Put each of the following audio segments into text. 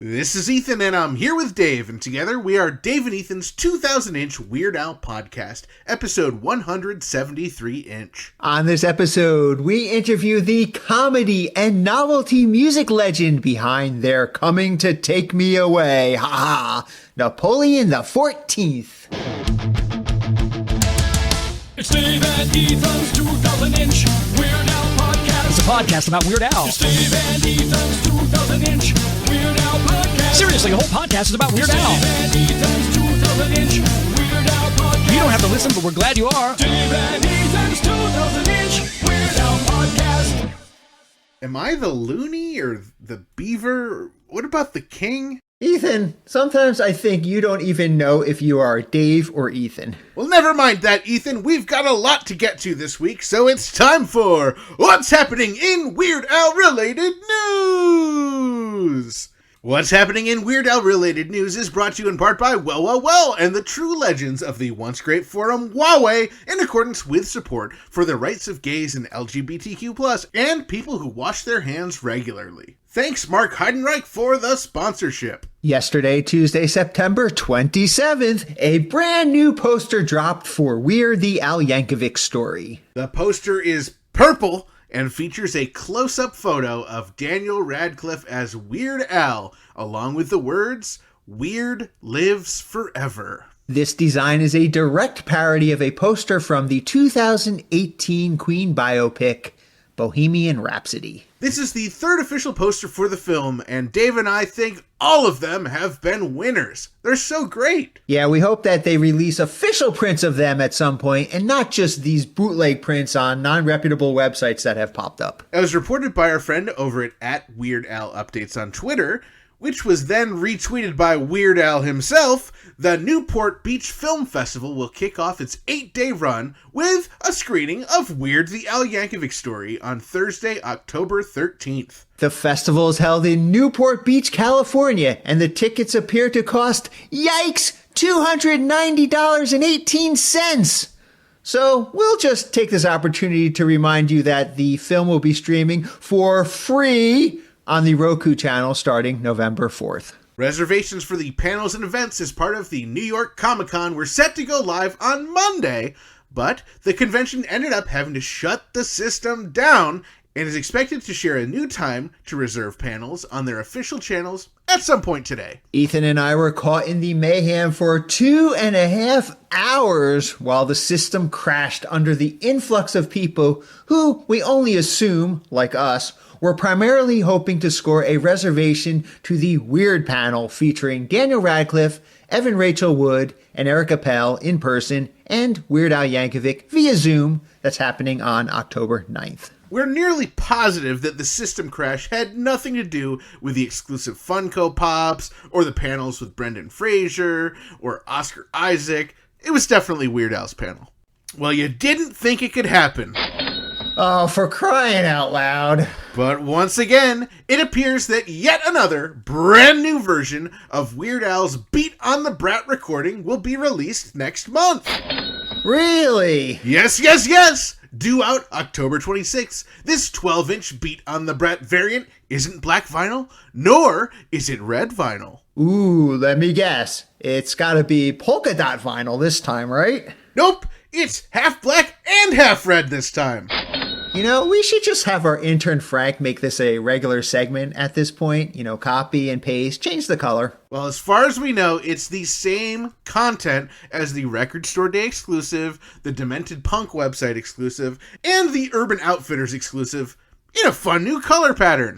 This is Ethan, and I'm here with Dave, and together we are Dave and Ethan's 2,000-inch Weird Al podcast, episode 173-inch. On this episode, we interview the comedy and novelty music legend behind their Coming to Take Me Away, Ha-Haaa, Napoleon XIV. It's Dave and Ethan's 2,000-inch Weird Al podcast. It's a podcast about Weird Al. It's Dave and Ethan's 2,000-inch Weird Al podcast. Seriously, the whole podcast is about Weird Al. Dave and Ethan's 2,000-inch Weird Al podcast. You don't have to listen, but we're glad you are. Dave and Ethan's 2,000-inch Weird Al podcast. Am I the loony or the beaver? What about the king? Ethan, sometimes I think you don't even know if you are Dave or Ethan. Well, never mind that, Ethan. We've got a lot to get to this week, so it's time for What's Happening in Weird Al-Related News! What's Happening in Weird Al-Related News is brought to you in part by Well, and the true legends of the once great forum Huawei, in accordance with support for the rights of gays and LGBTQ+, and people who wash their hands regularly. Thanks, Mark Heidenreich, for the sponsorship. Yesterday, Tuesday, September 27th, a brand new poster dropped for Weird the Al Yankovic Story. The poster is purple and features a close-up photo of Daniel Radcliffe as Weird Al, along with the words, "Weird lives forever." This design is a direct parody of a poster from the 2018 Queen biopic, Bohemian Rhapsody. This is the third official poster for the film, and Dave and I think all of them have been winners. They're so great. Yeah, we hope that they release official prints of them at some point, and not just these bootleg prints on non-reputable websites that have popped up. As reported by our friend over at Weird Al Updates on Twitter, which was then retweeted by Weird Al himself, the Newport Beach Film Festival will kick off its 8-day run with a screening of Weird the Al Yankovic Story on Thursday, October 13th. The festival is held in Newport Beach, California, and the tickets appear to cost, yikes, $290.18. So we'll just take this opportunity to remind you that the film will be streaming for free on the Roku channel starting November 4th. Reservations for the panels and events as part of the New York Comic-Con were set to go live on Monday, but the convention ended up having to shut the system down and is expected to share a new time to reserve panels on their official channels at some point today. Ethan and I were caught in the mayhem for 2.5 hours while the system crashed under the influx of people who we only assume, like us, were primarily hoping to score a reservation to the Weird panel featuring Daniel Radcliffe, Evan Rachel Wood, and Eric Appel in person, and Weird Al Yankovic via Zoom that's happening on October 9th. We're nearly positive that the system crash had nothing to do with the exclusive Funko Pops, or the panels with Brendan Fraser, or Oscar Isaac. It was definitely Weird Al's panel. Well, you didn't think it could happen. Oh, for crying out loud. But once again, it appears that yet another brand new version of Weird Al's Beat on the Brat recording will be released next month. Really? Yes! Due out October 26th, this 12-inch Beat on the Brat variant isn't black vinyl, nor is it red vinyl. Ooh, let me guess. It's gotta be polka dot vinyl this time, right? Nope, it's half black and half red this time. You know, we should just have our intern Frank make this a regular segment at this point. You know, copy and paste, change the color. Well, as far as we know, it's the same content as the Record Store Day exclusive, the Demented Punk website exclusive, and the Urban Outfitters exclusive in a fun new color pattern.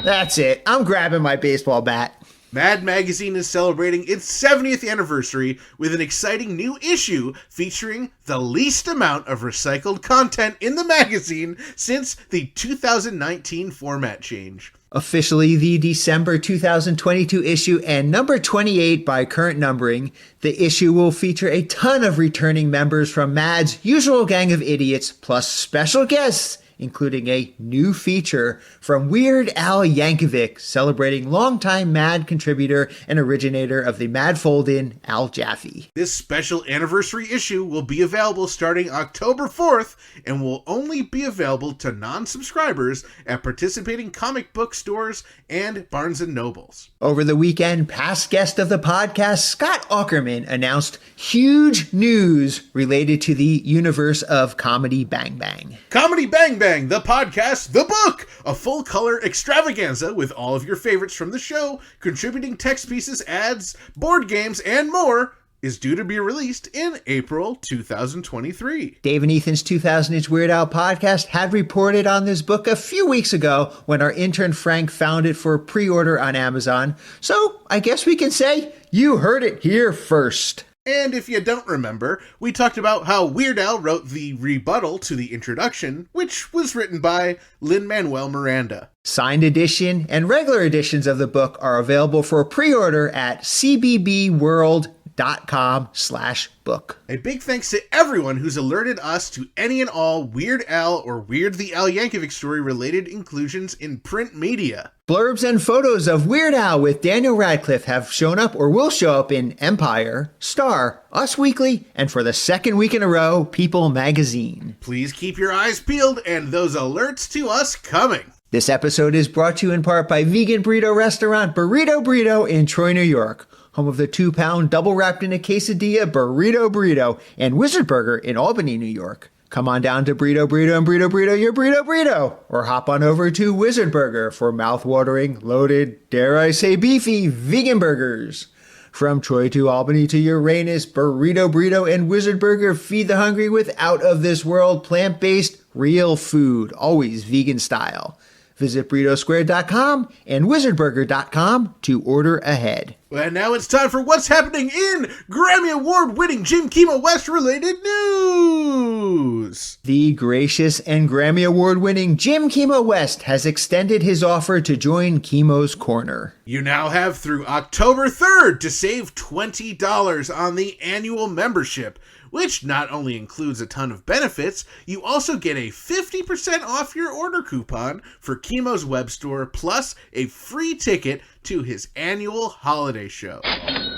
That's it. I'm grabbing my baseball bat. Mad Magazine is celebrating its 70th anniversary with an exciting new issue featuring the least amount of recycled content in the magazine since the 2019 format change. Officially the December 2022 issue and number 28 by current numbering, the issue will feature a ton of returning members from Mad's usual gang of idiots, plus special guests, including a new feature from Weird Al Yankovic, celebrating longtime Mad contributor and originator of the Mad Fold-In, Al Jaffe. This special anniversary issue will be available starting October 4th and will only be available to non-subscribers at participating comic book stores and Barnes & Nobles. Over the weekend, past guest of the podcast, Scott Aukerman, announced huge news related to the universe of Comedy Bang Bang. Comedy Bang Bang, the podcast, the book, a full-color extravaganza with all of your favorites from the show, contributing text pieces, ads, board games, and more, is due to be released in April 2023. Dave and Ethan's 2000-inch Weird Al podcast had reported on this book a few weeks ago when our intern Frank found it for pre-order on Amazon. So I guess we can say you heard it here first. And if you don't remember, we talked about how Weird Al wrote the rebuttal to the introduction, which was written by Lin-Manuel Miranda. Signed edition and regular editions of the book are available for pre-order at cbbworld.com/book. A big thanks to everyone who's alerted us to any and all Weird Al or Weird the Al Yankovic story related inclusions in print media. Blurbs and photos of Weird Al with Daniel Radcliffe have shown up or will show up in Empire, Star, Us Weekly, and for the second week in a row, People magazine. Please keep your eyes peeled and those alerts to us coming. This episode is brought to you in part by vegan burrito restaurant Burrito Burrito in Troy, New York, home of the 2-pound double wrapped in a quesadilla Burrito Burrito, and Wizard Burger in Albany, New York. Come on down to Burrito Burrito and Burrito Burrito your Burrito Burrito, or hop on over to Wizard Burger for mouth-watering, loaded, dare I say beefy, vegan burgers. From Troy to Albany to Uranus, Burrito Burrito and Wizard Burger feed the hungry with out-of-this-world, plant-based, real food, always vegan style. Visit burritosquare.com and wizardburger.com to order ahead. And now it's time for what's happening in Grammy Award-winning Jim Kimo West-related news. The gracious and Grammy Award-winning Jim Kimo West has extended his offer to join Kimo's Corner. You now have through October 3rd to save $20 on the annual membership, which not only includes a ton of benefits, you also get a 50% off your order coupon for Kimo's web store, plus a free ticket to his annual holiday show.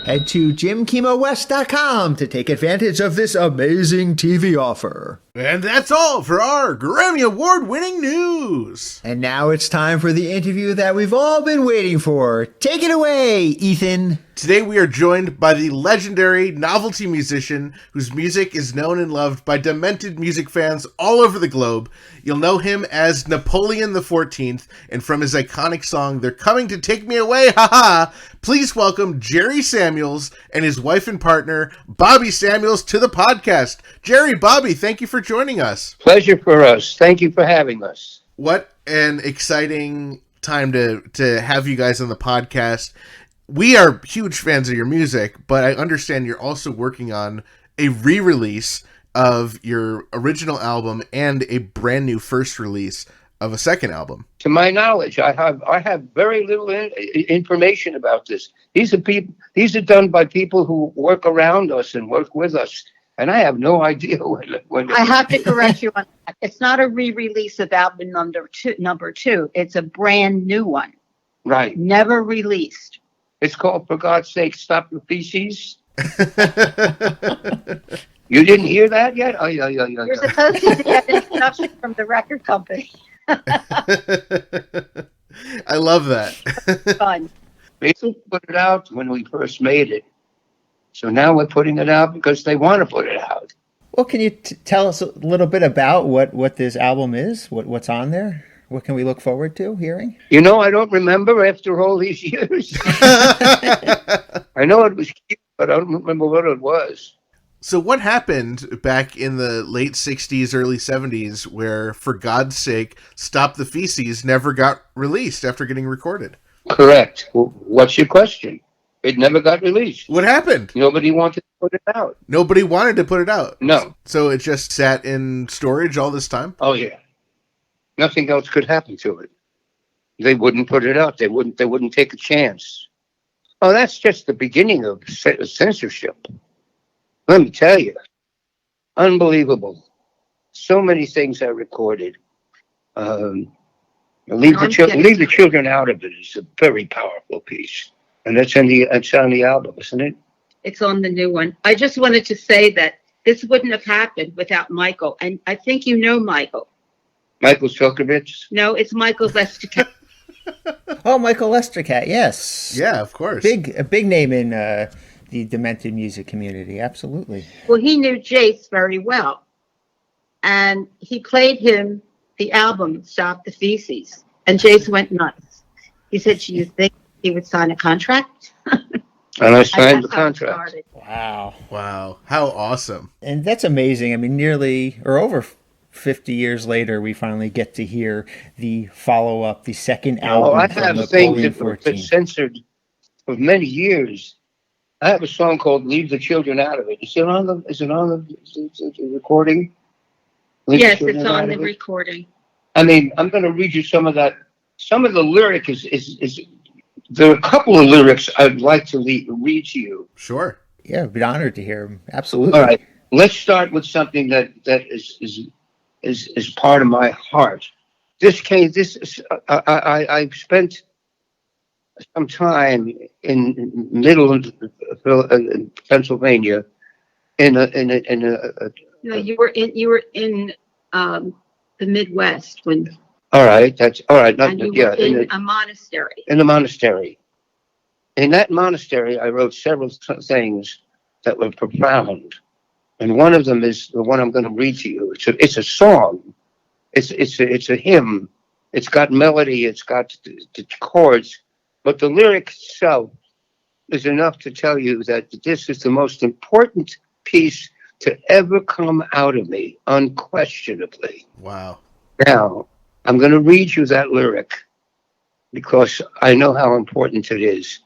Head to JimKimoWest.com to take advantage of this amazing TV offer. And that's all for our Grammy Award-winning news. And now it's time for the interview that we've all been waiting for. Take it away, Ethan. Today we are joined by the legendary novelty musician whose music is known and loved by demented music fans all over the globe. You'll know him as Napoleon XIV, and from his iconic song, They're Coming to Take Me Away, Ha-Haaa, please welcome Jerry Samuels and his wife and partner, Bobbie Samuels, to the podcast. Jerry, Bobbie, thank you for joining us. Pleasure for us. Thank you for having us. What an exciting time to have you guys on the podcast. We are huge fans of your music, but I understand you're also working on a re-release of your original album and a brand new first release of a second album. To my knowledge, I have very little information about this. These are done by people who work around us and work with us, and I have no idea when I have to correct you on that. It's not a re-release of album number two. It's a brand new one. Right. Never released. It's called, For God's Sake, Stop the Feces. You didn't hear that yet? You're supposed to get an introduction from the record company. I love that. Fun. They put it out when we first made it. So now we're putting it out because they want to put it out. Well, can you tell us a little bit about what this album is? What's on there? What can we look forward to hearing? You know, I don't remember after all these years. I know it was cute, but I don't remember what it was. So what happened back in the late 60s, early 70s, where For God's Sake, Stop the Feces never got released after getting recorded? Correct. What's your question? It never got released. What happened? Nobody wanted to put it out. Nobody wanted to put it out? No. So it just sat in storage all this time? Oh, yeah. Nothing else could happen to it. They wouldn't put it out. They wouldn't take a chance. Oh, that's just the beginning of censorship. Let me tell you. Unbelievable. So many things I recorded. Leave the I'm getting Leave the to it. Children Out of It is a very powerful piece, and it's on the album, isn't it? It's on the new one. I just wanted to say that this wouldn't have happened without Michael. And I think you know Michael. Michael Silkovich. No, it's Michael Lester. Oh, Michael Lestercat, yes. Yeah, of course. A big name in the demented music community, absolutely. Well, he knew Jace very well. And he played him the album, Stop the Feces. And Jace went nuts. He said, "Do you think he would sign a contract?" And I signed That's the how it contract. started. Wow. Wow. How awesome. And that's amazing. I mean, nearly or over 50 years later, we finally get to hear the follow-up, the second album Oh, I from have things Napoleon that have been XIV. censored for many years. I have a song called "Leave the Children Out of It." Is it on the recording? Leave the Yes, Children it's Out on the of It? recording. I mean, I'm going to read you some of that. Some of the lyric is there are a couple of lyrics I'd like to read to you. Sure. Yeah, I'd be honored to hear him. Absolutely. All right, let's start with something that is part of my heart. I spent some time in middle of Pennsylvania in a No, you were in the Midwest when all right, that's all right. and you were in a monastery. In the monastery. In that monastery, I wrote several things that were profound, and one of them is the one I'm going to read to you. It's a song. It's a hymn. It's got melody. It's got the chords, but the lyric itself is enough to tell you that this is the most important piece to ever come out of me, unquestionably. Wow. Now, I'm going to read you that lyric because I know how important it is.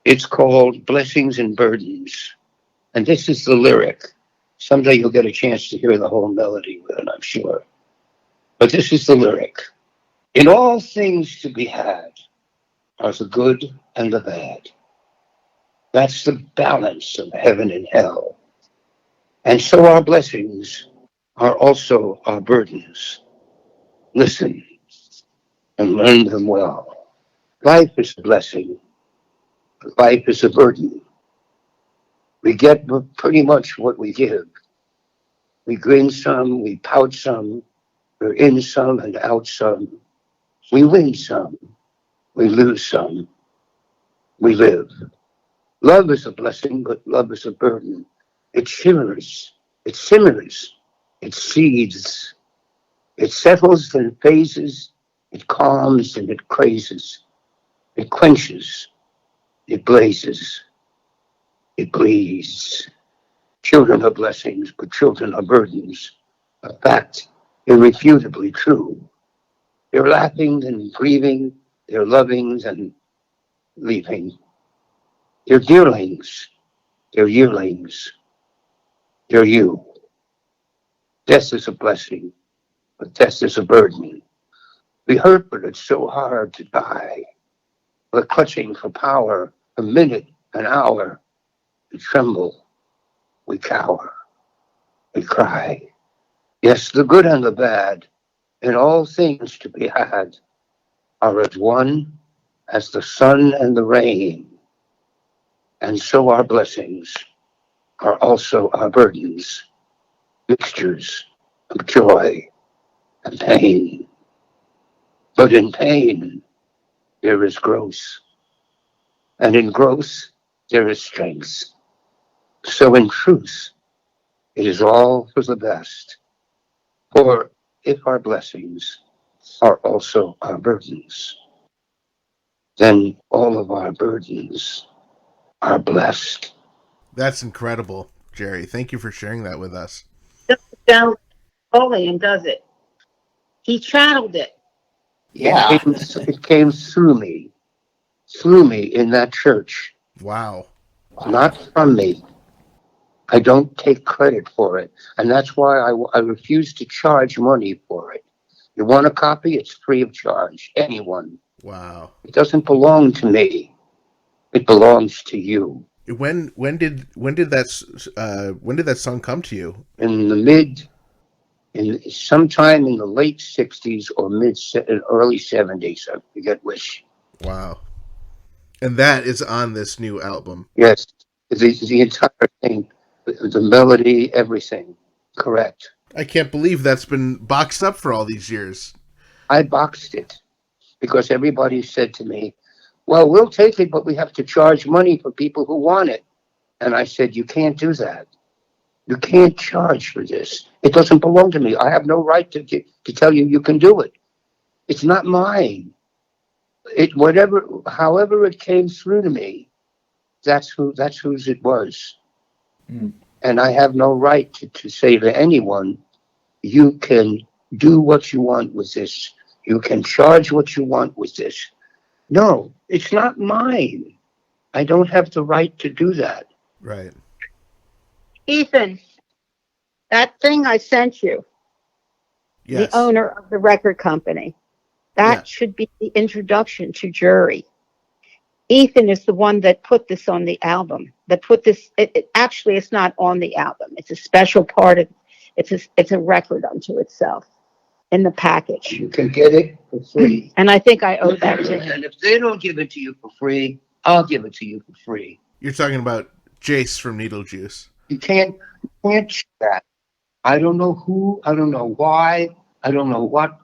It's called Blessings and Burdens. And this is the lyric. Someday you'll get a chance to hear the whole melody with it, I'm sure. But this is the lyric. In all things to be had are the good and the bad. That's the balance of heaven and hell. And so our blessings are also our burdens. Listen and learn them well. Life is a blessing. Life is a burden. We get pretty much what we give. We grin some, we pout some, we're in some and out some. We win some, we lose some. We live. Love is a blessing, but love is a burden. It shimmers, it simmers, it seethes, it settles and phases, it calms and it crazes, it quenches, it blazes, it bleeds. Children are blessings, but children are burdens. A fact irrefutably true. They're laughing and grieving, they're loving and leaving. They're dearlings, they're yearlings, they're you. Death is a blessing, but death is a burden. We hurt, but it's so hard to die. We're clutching for power, a minute, an hour. We tremble, we cower, we cry. Yes, the good and the bad, and all things to be had, are as one as the sun and the rain. And so our blessings are also our burdens, mixtures of joy and pain. But in pain, there is growth, and in growth, there is strength. So in truth, it is all for the best. For if our blessings are also our burdens, then all of our burdens are blessed. That's incredible, Jerry. Thank you for sharing that with us. Napoleon does it. He channeled it. Yeah. It came through me in that church, Wow. not from me. I don't take credit for it. And that's why I refuse to charge money for it. You want a copy? It's free of charge. Anyone. Wow. It doesn't belong to me. It belongs to you. When did that song come to you? In the mid sometime in the late 60s or early 70s. I forget which. Wow. And that is on this new album. Yes, the entire thing, the melody, everything. Correct. I can't believe that's been boxed up for all these years. I boxed it because everybody said to me, well, we'll take it, but we have to charge money for people who want it. And I said, you can't do that. You can't charge for this. It doesn't belong to me. I have no right to tell you can do it. It's not mine. However it came through to me, that's whose it was. Mm. And I have no right to say to anyone, you can do what you want with this. You can charge what you want with this. No, it's not mine. I don't have the right to do that. Right. Ethan, that thing I sent you, Yes. the owner of the record company, that should be the introduction to Jury. Ethan is the one that put this on the album. That put this. Actually, it's not on the album. It's a special part of. It's a record unto itself in the package. You can get it for free. And I think I owe that to him. And if they don't give it to you for free, I'll give it to you for free. You're talking about Jace from Needlejuice. You can't do that. I don't know who. I don't know why. I don't know what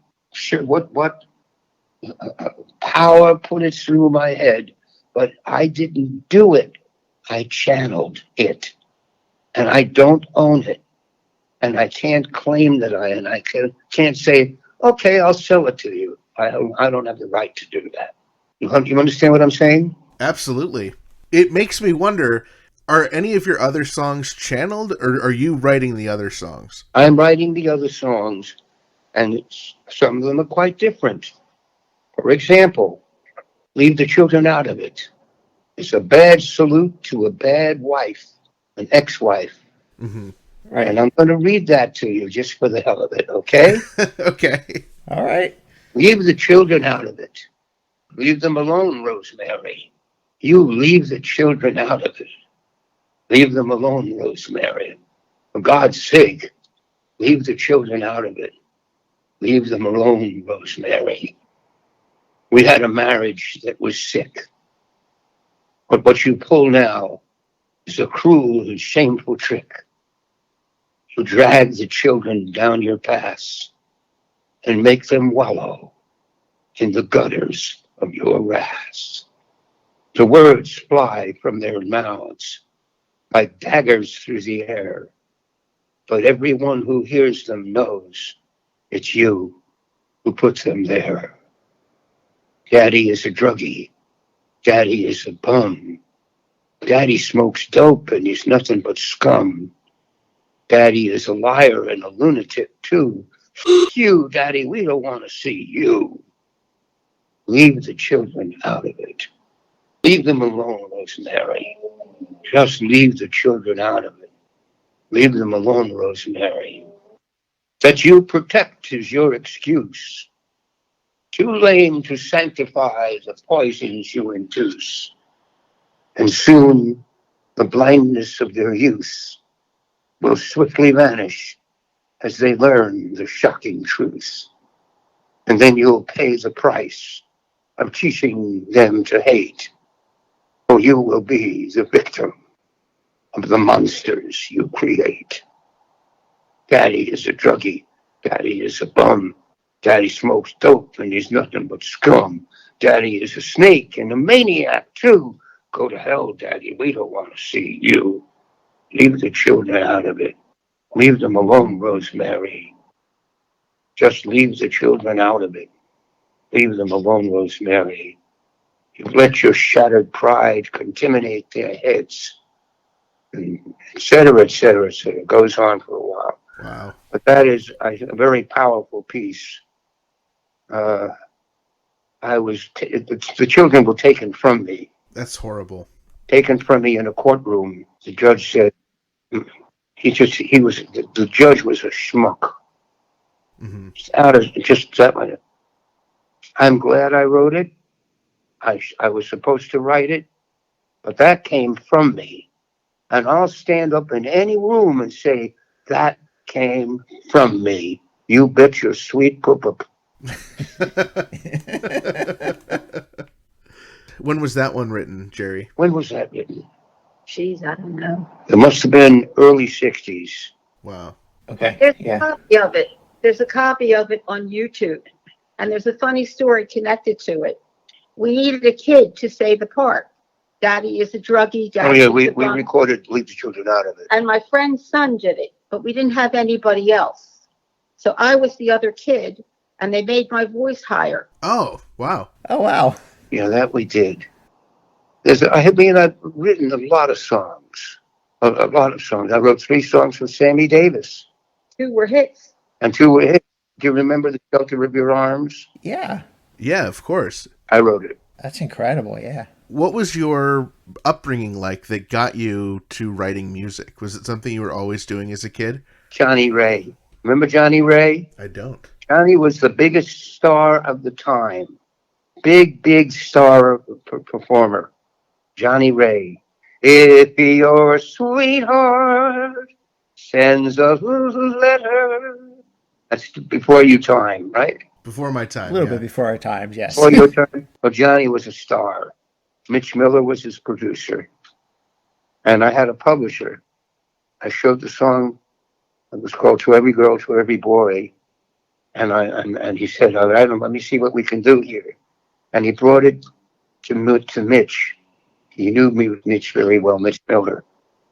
power put it through my head. But I didn't do it. I channeled it. And I don't own it. And I can't claim that I can't say, okay, I'll sell it to you. I don't have the right to do that. You understand what I'm saying? Absolutely. It makes me wonder, are any of your other songs channeled, or are you writing the other songs? I'm writing the other songs, and some of them are quite different. For example, Leave the Children Out of It. It's a bad salute to a bad wife, an ex-wife. Mm-hmm. Right. And I'm going to read that to you just for the hell of it, okay? Okay. All right. Leave the children out of it. Leave them alone, Rosemary. You leave the children out of it. Leave them alone, Rosemary. For God's sake, leave the children out of it. Leave them alone, Rosemary. We had a marriage that was sick. But what you pull now is a cruel and shameful trick. You drag the children down your paths and make them wallow in the gutters of your wrath. The words fly from their mouths like daggers through the air, but everyone who hears them knows it's you who puts them there. Daddy is a druggie. Daddy is a bum. Daddy smokes dope and he's nothing but scum. Daddy is a liar and a lunatic too. You, Daddy, we don't want to see you. Leave the children out of it. Leave them alone, Rosemary. Just leave the children out of it. Leave them alone, Rosemary. That you protect is your excuse. Too lame to sanctify the poisons you induce. And soon the blindness of their youth will swiftly vanish as they learn the shocking truth. And then you'll pay the price of teaching them to hate, or you will be the victim of the monsters you create. Daddy is a druggie. Daddy is a bum. Daddy smokes dope and he's nothing but scum. Daddy is a snake and a maniac too. Go to hell, Daddy. We don't want to see you. Leave the children out of it. Leave them alone, Rosemary. Just leave the children out of it. Leave them alone, Rosemary. You've let your shattered pride contaminate their heads, et cetera, et cetera, et cetera. It goes on for a while. Wow. But that is a very powerful piece. The children were taken from me. That's horrible. Taken from me in a courtroom. The judge said, the judge was a schmuck. Mm-hmm. Just that one. I'm glad I wrote it. I was supposed to write it, but that came from me. And I'll stand up in any room and say that came from me. You bet your sweet poop. When was that one written, Jerry? When was that written? Jeez, I don't know. It must have been early 60s. Wow. Okay. There's a Yeah. copy of it. There's a copy of it on YouTube. And there's a funny story connected to it. We needed a kid to say the part. Daddy is a druggie. Oh, Daddy yeah, is we a bum. recorded Leave the Children Out of it. And my friend's son did it, but we didn't have anybody else. So I was the other kid, and they made my voice higher. Oh, wow. Oh, wow. Yeah, that we did. I've written a lot of songs. A lot of songs. I wrote 3 songs for Sammy Davis, 2 were hits. and 2 were hits. Do you remember The Shelter of Your Arms? Yeah. Yeah, of course. I wrote it. That's incredible. Yeah. What was your upbringing like that got you to writing music? Was it something you were always doing as a kid? Johnny Ray. Remember Johnny Ray? I don't. Johnny was the biggest star of the time. Big star performer. Johnny Ray. If your sweetheart sends a letter. That's before your time, right? Before my A time. little yeah. bit before our times, yes. Before your time. Well, Johnny was a star. Mitch Miller was his producer. And I had a publisher. I showed the song. It was called To Every Girl, To Every Boy. And he said, all right, let me see what we can do here. And he brought it to Mitch. He knew me with Mitch very well, Mitch Miller,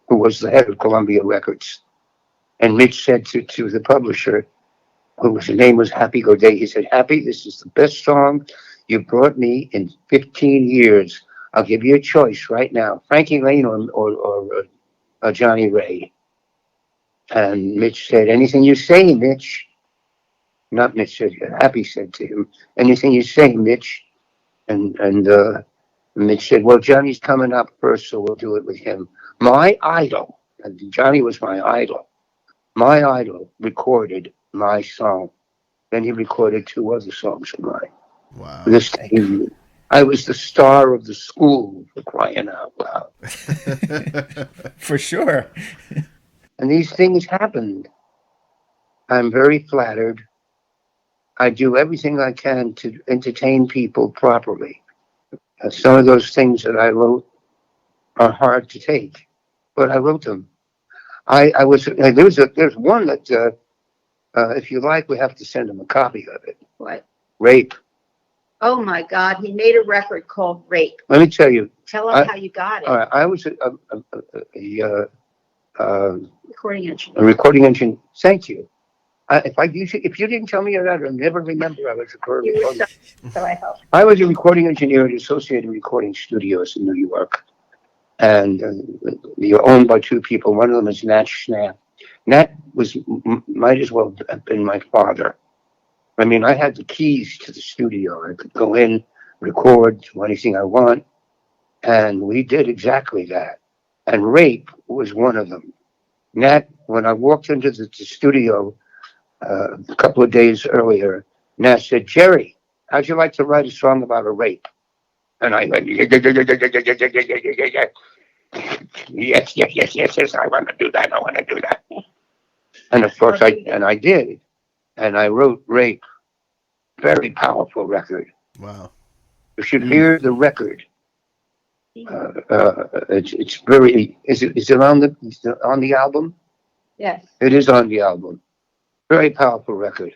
who was the head of Columbia Records. And Mitch said to the publisher, whose name was Happy Godet, he said, Happy, this is the best song you brought me in 15 years. I'll give you a choice right now, Frankie Lane or Johnny Ray. And Mitch said, anything you say, Mitch. Not Mitch said, Happy said to him, anything you say, Mitch. And Mitch said, well, Johnny's coming up first, so we'll do it with him. My idol, and Johnny was my idol. My idol recorded my song. Then he recorded 2 other songs of mine. Wow. I was the star of the school, for crying out loud. For sure. And these things happened. I'm very flattered. I do everything I can to entertain people properly. Some of those things that I wrote are hard to take, but I wrote them. There's one that, if you like, we have to send him a copy of it. What? Rape. Oh, my God. He made a record called Rape. Let me tell you. Tell him how you got it. All right, I was Recording engineer. a recording engineer. Thank you. If you didn't tell me that, I'd never remember I was a recording You were engineer. so I helped. I was a recording engineer at Associated Recording Studios in New York, and you're owned by 2 people. One of them is Nat Schnapp. Nat might as well have been my father. I mean, I had the keys to the studio. I could go in, record, do anything I want, and we did exactly that. And Rape was one of them. Nat, when I walked into the studio a couple of days earlier, Nat said, Jerry, how'd you like to write a song about a rape? And I went, yes, I want to do that. And of course I did. And I wrote Rape. Very powerful record. Wow. You should hear the record. It's very, is it on the album? Yes. It is on the album. Very powerful record.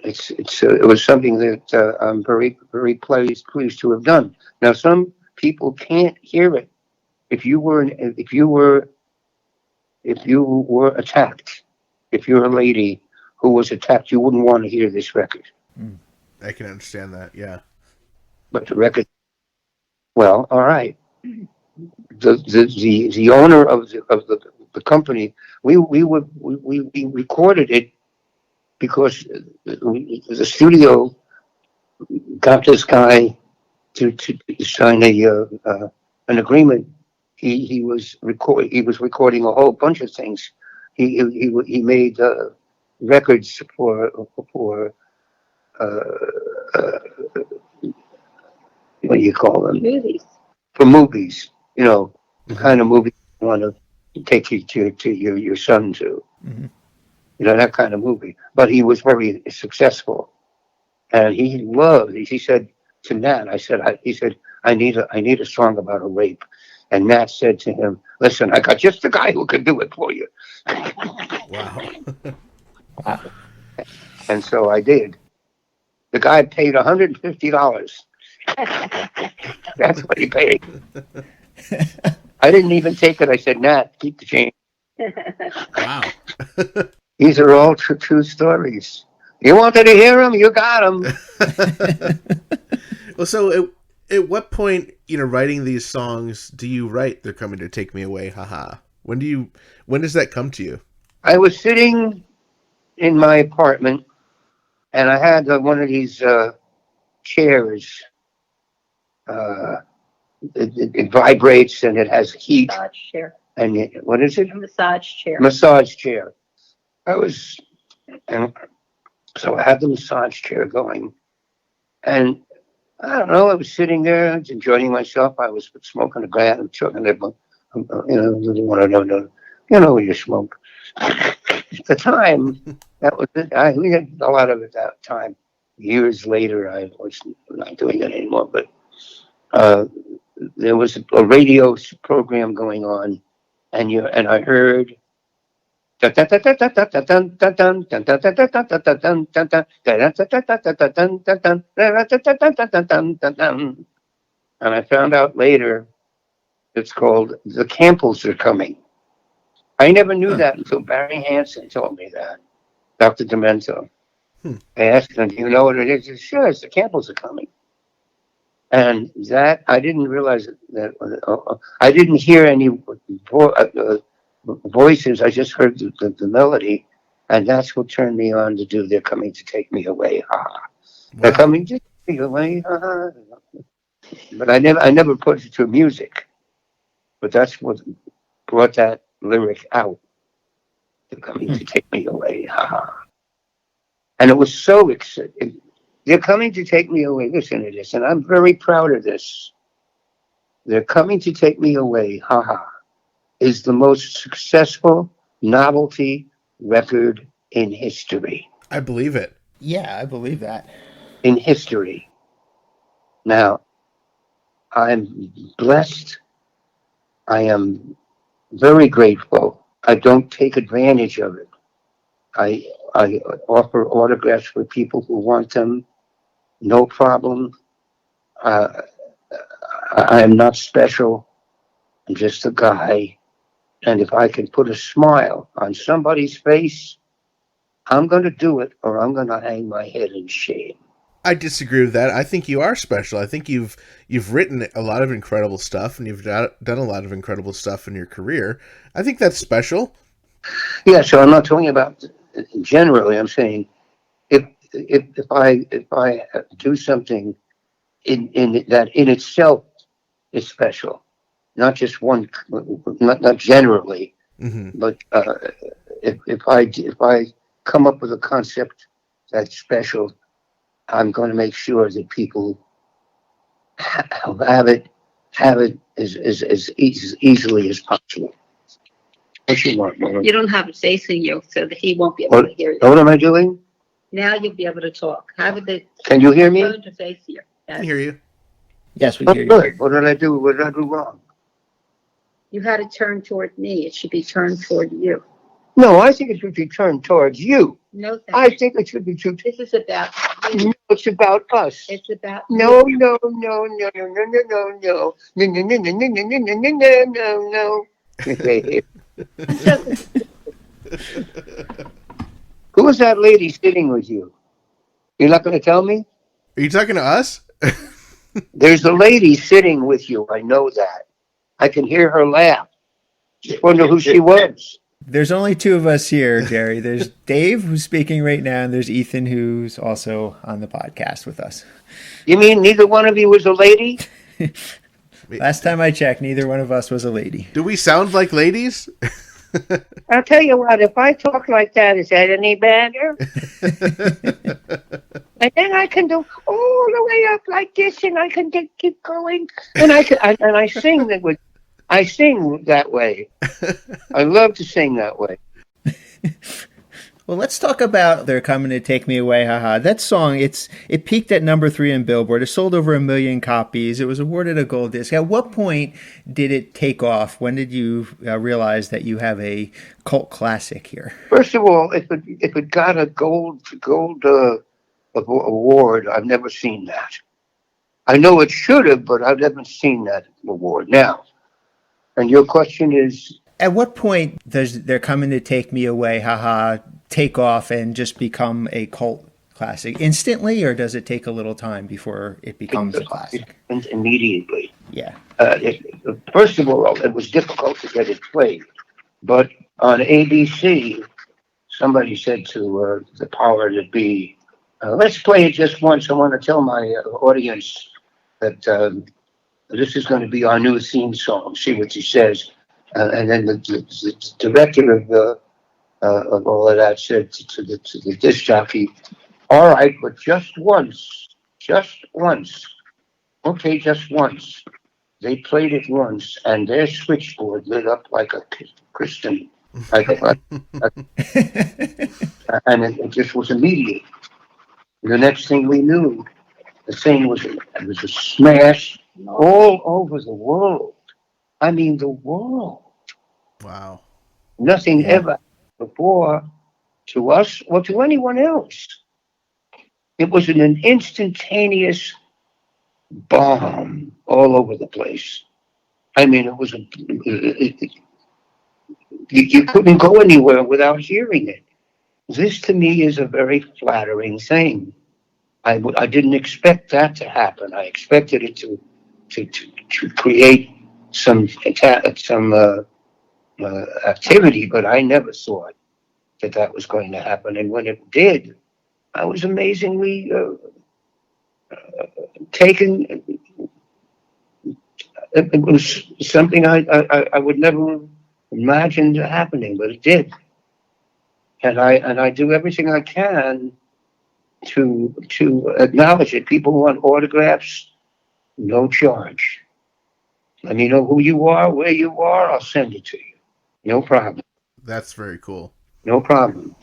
It was something that I'm very pleased to have done. Now some people can't hear it. If you were attacked, if you're a lady who was attacked, you wouldn't want to hear this record. I can understand that. Yeah. But the record, well, all right. The owner of the company, we recorded it because the studio got this guy to sign an agreement. He was recording a whole bunch of things. He made records for what do you call them? Movies. For movies, the kind of movie you want to take you to your son to. You know, that kind of movie. But he was very successful, and he said to Nat, he said, I need a song about a rape. And Nat said to him, listen, I got just the guy who can do it for you. Wow. And so I did. The guy paid $150. That's what he paid. I didn't even take it. I said, Nat, keep the change. Wow. These are all true stories. You wanted to hear them? You got them. Well, so at what point, writing these songs, do you write "They're Coming to Take Me Away"? Ha-Haaa. When does that come to you? I was sitting in my apartment, and I had one of these chairs. It vibrates and it has heat. Massage chair. And what is it? A massage chair. Massage chair. And so I had the massage chair going, and I don't know. I was sitting there enjoying myself. I was smoking a gram and chugging it. Didn't want to know. When you smoke. At the time, that was it. We had a lot of it that time. Years later, I was not doing it anymore. But there was a radio program going on, and I heard. And I found out later it's called The Campbells Are Coming. I never knew that until Barry Hansen told me that. Dr. Demento. I asked him, do you know what it is? He said, sure, it's The Campbells Are Coming. And that, I didn't realize that I didn't hear any voices. I just heard the melody, and that's what turned me on to do They're Coming to Take Me Away. Ha-Haaa. Wow. They're coming to take me away. Ha-Haaa. But I never put it to music. But that's what brought that lyric out. They're coming to take me away. Ha-Haaa. And it was so exciting. They're coming to take me away. Listen to this, and I'm very proud of this. They're coming to take me away. Ha-Haaa. Is the most successful novelty record in history. I believe it. Yeah, I believe that. In history. Now, I'm blessed. I am very grateful. I don't take advantage of it. I offer autographs for people who want them. No problem. I am not special. I'm just a guy. And if I can put a smile on somebody's face, I'm going to do it, or I'm going to hang my head in shame. I disagree with that. I think you are special. I think you've written a lot of incredible stuff, and you've done a lot of incredible stuff in your career. I think that's special. Yeah, so I'm not talking about generally. I'm saying if I do something in that in itself is special. Not just one, not generally, but if I come up with a concept that's special, I'm going to make sure that people have it as easily as possible. What you want, Mama? You don't have it facing you, so that he won't be able to hear you. What am I doing? Now you'll be able to talk. Can you hear me? To face you. I can hear you. Yes, we Oh, hear you. good. What did I do? What did I do wrong? You had it turned toward me. It should be turned toward you. No, I think it should be turned towards you. No, thank I you. think it should be turned. This is about you. No, it's about us. It's about No, you. no, no, no, no, no, no, no, no, no, no, no, no, no, no, no, no, no. Who was that lady sitting with you? You're not going to tell me? Are you talking to us? There's a lady sitting with you. I know that. I can hear her laugh. Just wonder who she was. There's only two of us here, Jerry. There's Dave, who's speaking right now, and there's Ethan, who's also on the podcast with us. You mean neither one of you was a lady? Last time I checked, neither one of us was a lady. Do we sound like ladies? I'll tell you what, if I talk like that, is that any better? And then I can do all the way up like this, and I can keep going, and I sing with. I sing that way. I love to sing that way. Well, let's talk about They're Coming to Take Me Away, Ha-Haaa. That song, it peaked at number 3 in Billboard. It sold over 1 million copies. It was awarded a gold disc. At what point did it take off? When did you realize that you have a cult classic here? First of all, if it got a gold award, I've never seen that. I know it should have, but I've never seen that award. Now, and your question is, at what point does They're Coming to Take Me Away, Ha-Haaa, take off and just become a cult classic instantly, or does it take a little time before it becomes a classic? Immediately. Yeah. First of all, it was difficult to get it played, but on ABC, somebody said to the power that be, let's play it just once. I want to tell my audience that this is going to be our new theme song. See what he says. And then the director of all of that said to the disc jockey, all right, but just once. Okay, just once. They played it once, and their switchboard lit up like a Christian. And it just was immediate. The next thing we knew, the thing was a smash all over the world. I mean, the world. Wow. Nothing ever before to us or to anyone else. It was an instantaneous bomb all over the place. I mean, it was you couldn't go anywhere without hearing it. This to me is a very flattering thing. I didn't expect that to happen. I expected it to create some activity, but I never thought that was going to happen. And when it did, I was amazingly taken. It was something I would never imagined happening, but it did. And I do everything I can to acknowledge it. People want autographs, no charge. Let me know who you are, where you are, I'll send it to you. No problem. That's very cool. No problem.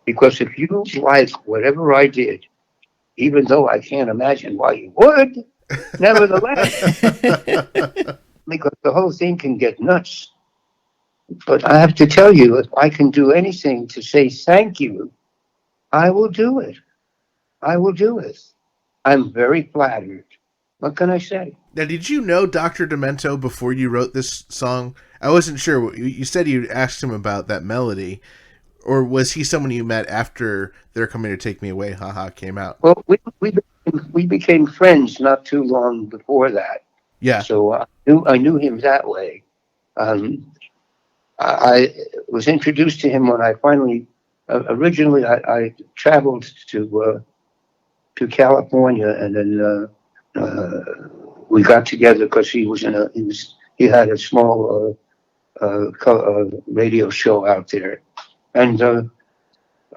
Because if you like whatever I did, even though I can't imagine why you would, nevertheless, because the whole thing can get nuts. But I have to tell you, if I can do anything to say thank you, I will do it. I will do it. I'm very flattered. What can I say? Now, did you know Dr. Demento before you wrote this song? I wasn't sure. You said you asked him about that melody. Or was he someone you met after They're Coming to Take Me Away, Ha-Haaa came out? Well, we became friends not too long before that. Yeah. So I knew him that way. I was introduced to him when I finally, originally I traveled to California, and then we got together because he was he had a small radio show out there, and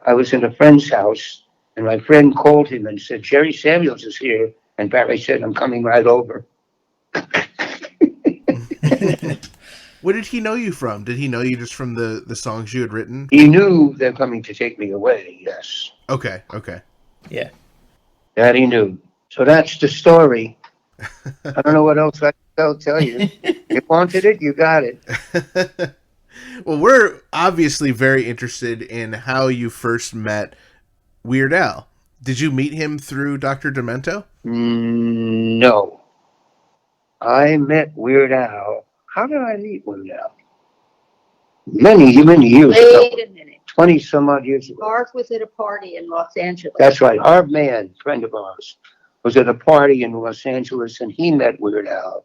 I was in a friend's house, and my friend called him and said, Jerry Samuels is here, and Barry said, I'm coming right over. What did he know you from? Did he know you just from the songs you had written? He knew They're Coming to Take Me Away, yes. Okay. Yeah. That he knew. So that's the story. I don't know what else I'll tell you. You wanted it, you got it. Well, we're obviously very interested in how you first met Weird Al. Did you meet him through Dr. Demento? No. I met Weird Al. How did I meet Weird Al? Many years ago. Wait a minute. 20 some odd years ago. Harv was at a party in Los Angeles. That's right. Our man, friend of ours, was at a party in Los Angeles, and he met Weird Al.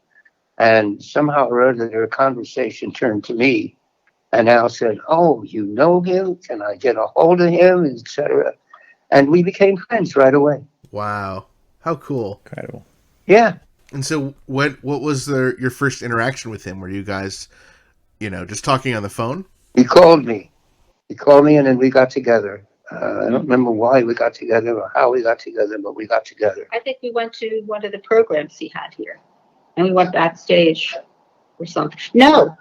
And somehow or other, their conversation turned to me. And Al said, oh, you know him? Can I get a hold of him? Etc. And we became friends right away. Wow. How cool. Incredible. Yeah. And so what was your first interaction with him? Were you guys, just talking on the phone? He called me. And then we got together. I don't remember why we got together or how we got together, but we got together. I think we went to one of the programs he had here, and we went backstage. or something. No,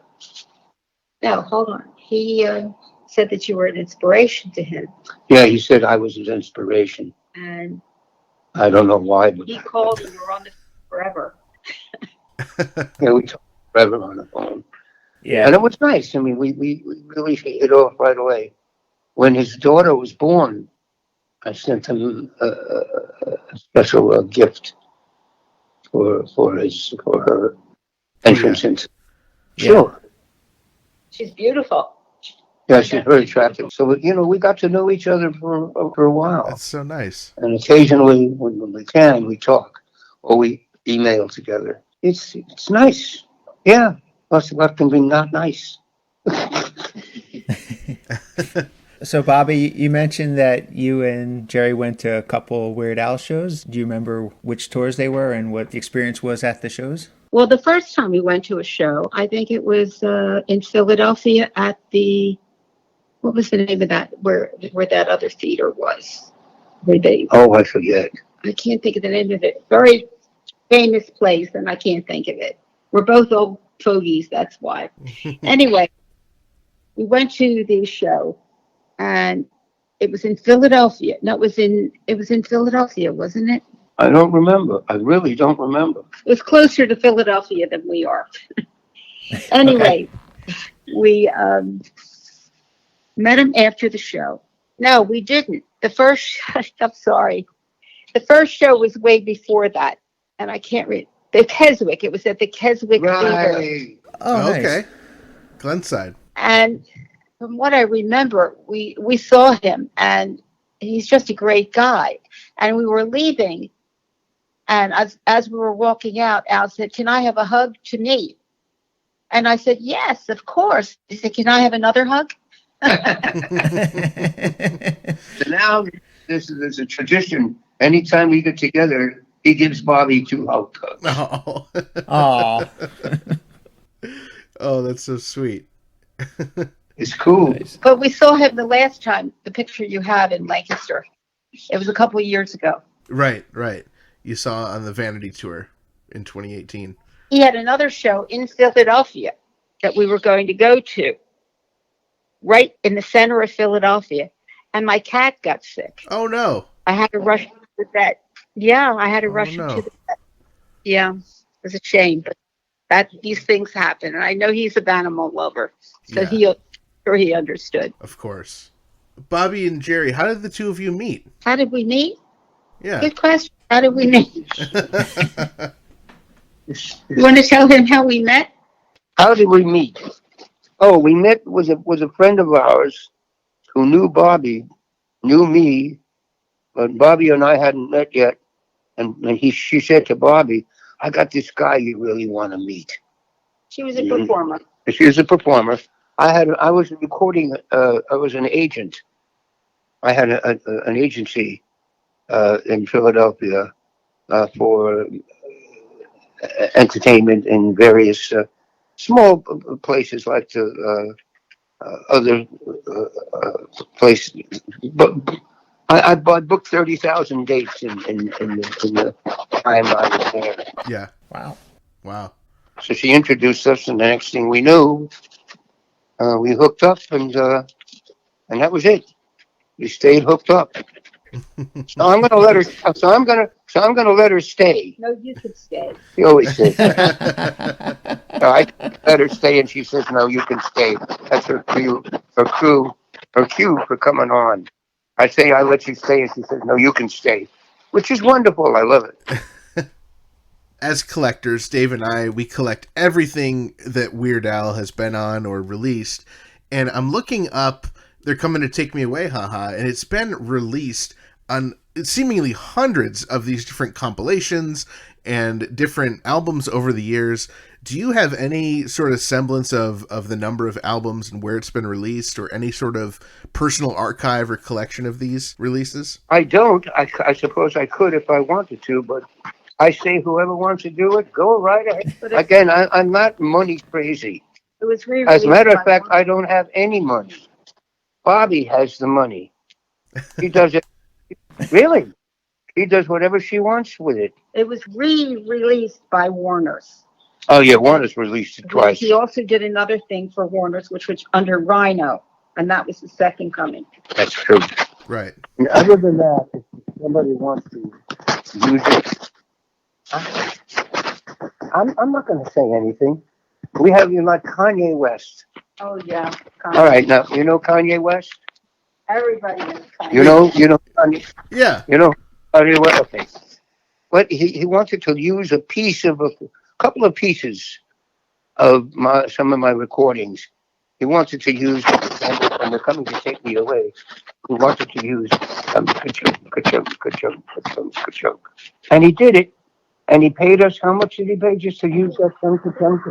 hold on. He said that you were an inspiration to him. Yeah, he said I was his inspiration. And I don't know why, but he called and you were on the phone forever. yeah, we talked forever on the phone. Yeah. And it was nice. I mean, we really hit it off right away. When his daughter was born, I sent him a special gift for her entrance into. Sure. She's beautiful. Yeah, she's very attractive. So, we got to know each other for a while. That's so nice. And occasionally, when we can, we talk or we email together. It's nice. Yeah. What can be not nice? So, Bobbie, you mentioned that you and Jerry went to a couple Weird Al shows. Do you remember which tours they were and what the experience was at the shows? Well, the first time we went to a show, I think it was in Philadelphia at what was the name of that, where that other theater was? I forget. I can't think of the name of it. Very famous place, and I can't think of it. We're both old fogies, that's why. Anyway, we went to the show, and it was in Philadelphia. No, it was in Philadelphia, wasn't it? I don't remember. I really don't remember. It was closer to Philadelphia than we are. Anyway, we met him after the show. No, we didn't. I'm sorry. The first show was way before that, and I can't read. The Keswick. It was at the Keswick Theater. Right. Oh, nice. Okay. Glenside. And from what I remember, we saw him, and he's just a great guy. And we were leaving, and as we were walking out, Al said, "Can I have a hug to me?" And I said, "Yes, of course." He said, "Can I have another hug?" So now there's a tradition. Anytime we get together, he gives Bobbie 2 hugs. Oh. Aw. Oh, that's so sweet. It's cool. But we saw him the last time, the picture you have in Lancaster. It was a couple of years ago. Right. You saw on the Vanity Tour in 2018. He had another show in Philadelphia that we were going to go to, right in the center of Philadelphia. And my cat got sick. Oh, no. I had to rush to the vet. Yeah, I had to rush him no. to the vet. Yeah, it was a shame, but these things happen. And I know he's an animal lover, so Yeah. he understood. Of course. Bobbie and Jerry, how did the two of you meet? How did we meet? Yeah. Good question. How did we meet? You want to tell him how we met? How did we meet? Oh, we met was a friend of ours who knew Bobbie, knew me, but Bobbie and I hadn't met yet. And she said to Bobbie, "I got this guy you really want to meet." She was a performer. She was a performer. I was recording. I was an agent. I had an agency in Philadelphia for entertainment in various small places like the other places. But I booked 30,000 dates in the time I was there. Yeah. Wow. So she introduced us, and the next thing we knew, we hooked up, and that was it. We stayed hooked up. So I'm gonna let her. So I'm gonna let her stay. No, you could stay. She always says that. So I let her stay, and she says, "No, you can stay." That's her cue for coming on. I say, "I let you stay," and she says, "No, you can stay," which is wonderful. I love it. As collectors, Dave and I, we collect everything that Weird Al has been on or released. And I'm looking up, they're coming to take me away, Ha-Haaa, and it's been released on seemingly hundreds of these different compilations and different albums over the years. Do you have any sort of semblance of the number of albums and where it's been released, or any sort of personal archive or collection of these releases? I don't. I suppose I could if I wanted to, but I say whoever wants to do it, go right ahead. Again, I'm not money crazy. It was really. As a matter of fact, I don't have any money. Bobbie has the money. She does it. Really? She does whatever she wants with it. It was re-released by Warner's. Oh yeah, Warner's released it twice. He also did another thing for Warner's, which was under Rhino, and that was the second coming. That's true. Right. And other than that, if somebody wants to use it, I'm not going to say anything. We have like Kanye West. Oh yeah. All right, now you know Kanye West. Everybody knows Kanye. You know Kanye. Yeah. You know Kanye West. Okay. But he wanted to use a couple of pieces of some of my recordings. He wanted to use, and they're coming to take me away. He wanted to use ka-chunk. And he did it. And he paid us, how much did he pay just to use that ka-chunk?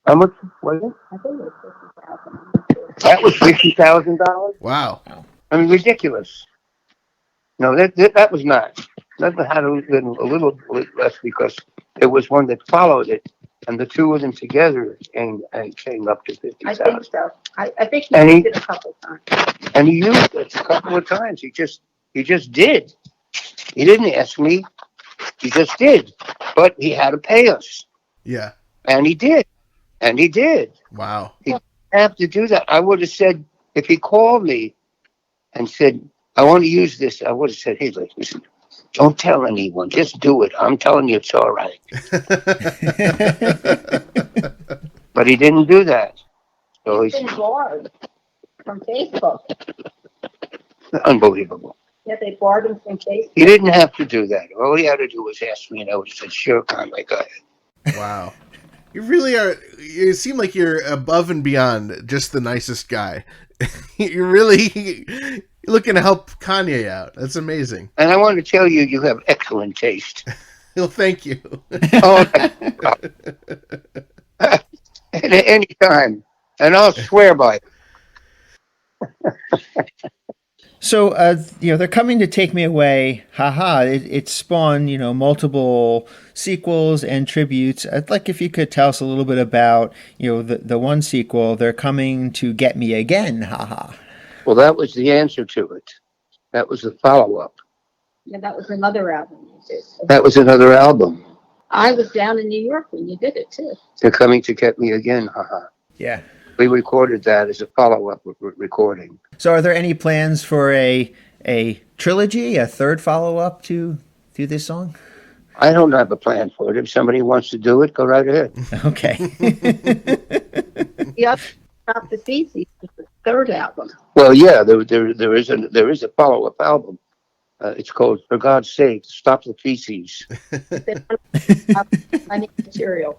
How much was it? I think it was $50,000. That was $50,000? Wow. I mean, ridiculous. No, that was not. That had a little less because there was one that followed it, and the two of them together came up to 50,000. I think so. I think he And used it a couple times. And he used it a couple of times. He just did. He didn't ask me. He just did. But he had to pay us. Yeah. And he did. Wow. He didn't have to do that. I would have said, if he called me and said, I want to use this, I would have said, hey, listen, don't tell anyone. Just do it. I'm telling you it's all right. But he didn't do that. So He's been barred from Facebook. Unbelievable. Yeah, they barred him from Facebook. He didn't have to do that. All he had to do was ask me, and I would have said, sure, Conway, go ahead. Wow. You really are. You seem like you're above and beyond just the nicest guy. You're really looking to help Kanye out. That's amazing. And I want to tell you, you have excellent taste. Well, thank you. Oh, at any time. And I'll swear by it. So, they're coming to take me away. Ha-Haaa. It spawned, multiple sequels and tributes. I'd like if you could tell us a little bit about, the one sequel, They're Coming to Get Me Again. Ha-Haaa. Well, that was the answer to it. That was the follow-up. Yeah, that was another album you did. That was another album. I was down in New York when you did it, too. They're Coming to Get Me Again. Ha-Haaa. Yeah. We recorded that as a follow-up recording. So are there any plans for a trilogy, a third follow-up to this song? I don't have a plan for it. If somebody wants to do it, go right ahead. Okay. The other Stop the Feces was the third album. Well, yeah, there is a follow-up album. It's called For God's Sake, Stop the Feces. I need material.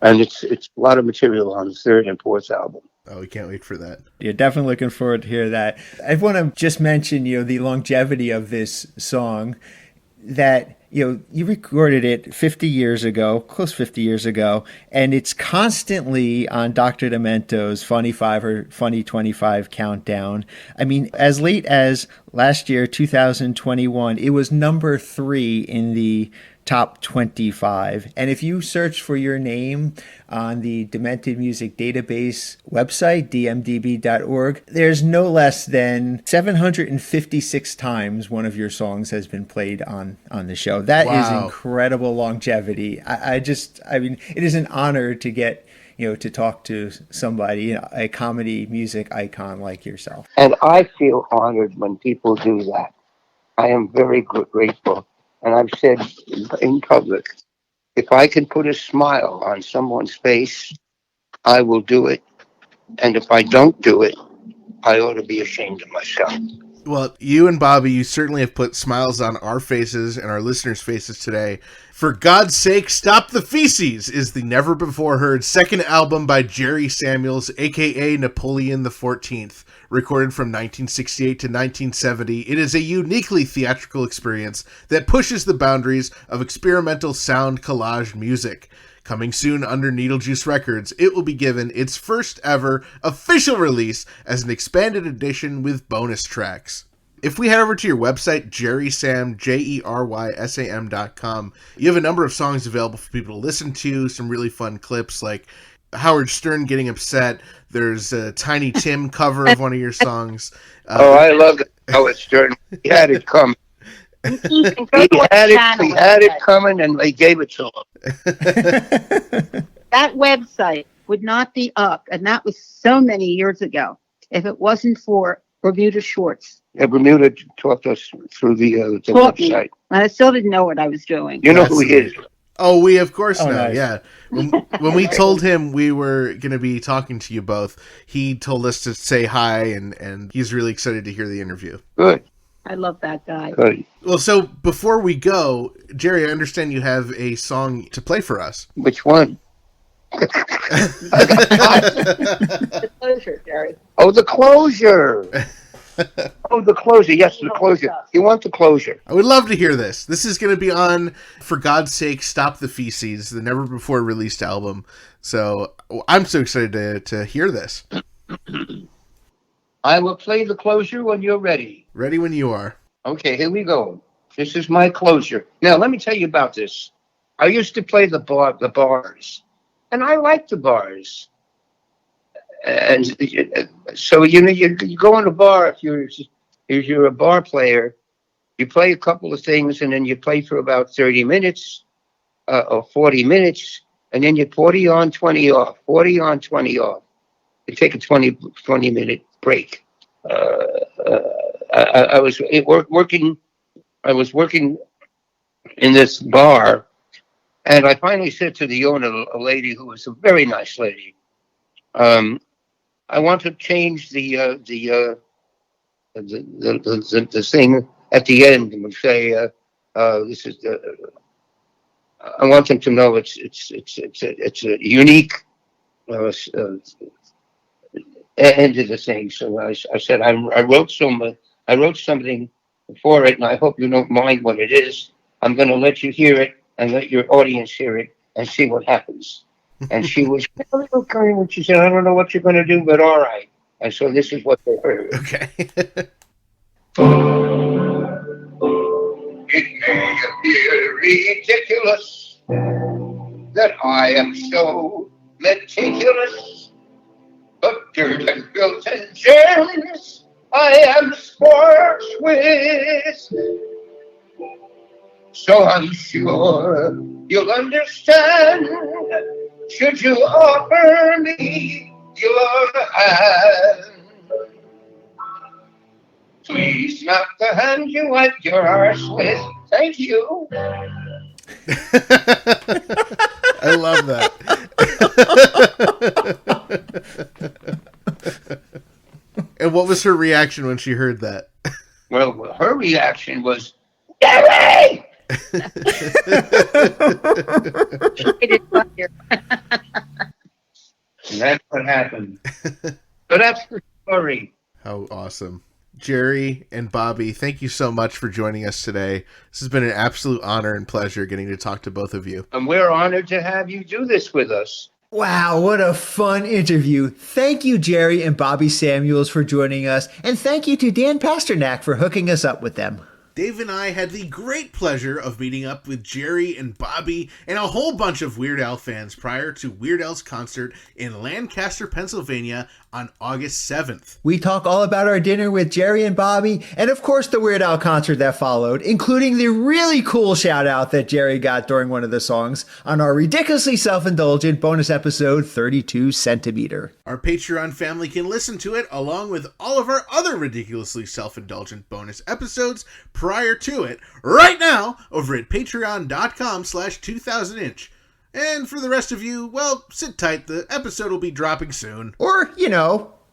And it's a lot of material on the third and fourth album. Oh, we can't wait for that. You're definitely looking forward to hear that. I want to just mention, the longevity of this song, that, you recorded it 50 years ago, close 50 years ago, and it's constantly on Dr. Demento's Funny 5 or Funny 25 countdown. I mean, as late as last year, 2021, it was number 3 in the top 25. And if you search for your name on the Demented Music Database website, dmdb.org, there's no less than 756 times one of your songs has been played on the show. That is incredible longevity. I mean, it is an honor to get, to talk to somebody, a comedy music icon like yourself. And I feel honored when people do that. I am very grateful. And I've said in public, if I can put a smile on someone's face, I will do it. And if I don't do it, I ought to be ashamed of myself. Well, you and Bobbie, you certainly have put smiles on our faces and our listeners' faces today. For God's Sake, Stop the Feces is the never-before-heard second album by Jerry Samuels, a.k.a. Napoleon XIV. Recorded from 1968 to 1970, it is a uniquely theatrical experience that pushes the boundaries of experimental sound collage music. Coming soon under Needlejuice Records, it will be given its first ever official release as an expanded edition with bonus tracks. If we head over to your website, jerrysam.com, you have a number of songs available for people to listen to, some really fun clips like Howard Stern getting upset. There's a Tiny Tim cover of one of your songs. I love Howard Stern. He had it come. Ethan, go He to our had channel it website. coming, and they gave it to him. That website would not be up, and that was so many years ago, if it wasn't for Bermuda Shorts. Yeah, Bermuda talked us through the Taught me. website. And I still didn't know what I was doing. You know who he is. Oh, we of course know. nice. Yeah, when we told him we were going to be talking to you both, he told us to say hi, and he's really excited to hear the interview. Good, I love that guy. good. Well, so before we go, Jerry, I understand you have a song to play for us. Which one? The closure, Jerry. Oh, the closure. Oh, the closure. Yes, the closure. You want the closure? I would love to hear this. This is going to be on For God's Sake, Stop the Feces, the never before released album. So I'm so excited to hear this. I will play the closure when you're ready. Ready when you are. Okay, here we go. This is my closure. Now, let me tell you about this. I used to play the bars, and I like the bars. And so, you go in a bar, if you're a bar player, you play a couple of things, and then you play for about 30 minutes or 40 minutes, and then you're 40 on, 20 off, 40 on, 20 off. You take a 20-minute break. I was working in this bar, and I finally said to the owner, a lady who was a very nice lady, I want to change the thing at the end and say this is I want them to know it's a unique end of the thing. So I said I wrote something for it, and I hope you don't mind what it is. I'm going to let you hear it and let your audience hear it and see what happens. And she was really okay when she said, I don't know what you're going to do, but all right. And so this is what they heard. Okay. It may appear ridiculous that I am so meticulous, but dirt and filth and germs I am scorched with. So I'm sure you'll understand should you offer me your hand. Please not the hand you wipe your arse with. Thank you. I love that. And what was her reaction when she heard that? Well, her reaction was, Gary! And that's what happened. So that's the story. How awesome. Jerry and Bobbie, thank you so much for joining us today. This has been an absolute honor and pleasure getting to talk to both of you. And we're honored to have you do this with us. Wow, what a fun interview. Thank you, Jerry and Bobbie Samuels, for joining us. And thank you to Dan Pasternak for hooking us up with them. Dave and I had the great pleasure of meeting up with Jerry and Bobbie and a whole bunch of Weird Al fans prior to Weird Al's concert in Lancaster, Pennsylvania on August 7th. We talk all about our dinner with Jerry and Bobbie, and of course the Weird Al concert that followed, including the really cool shout out that Jerry got during one of the songs on our ridiculously self-indulgent bonus episode 32 Centimeter. Our Patreon family can listen to it along with all of our other ridiculously self-indulgent bonus episodes prior to it right now over at patreon.com/2000inch. And for the rest of you, well, sit tight. The episode will be dropping soon. Or,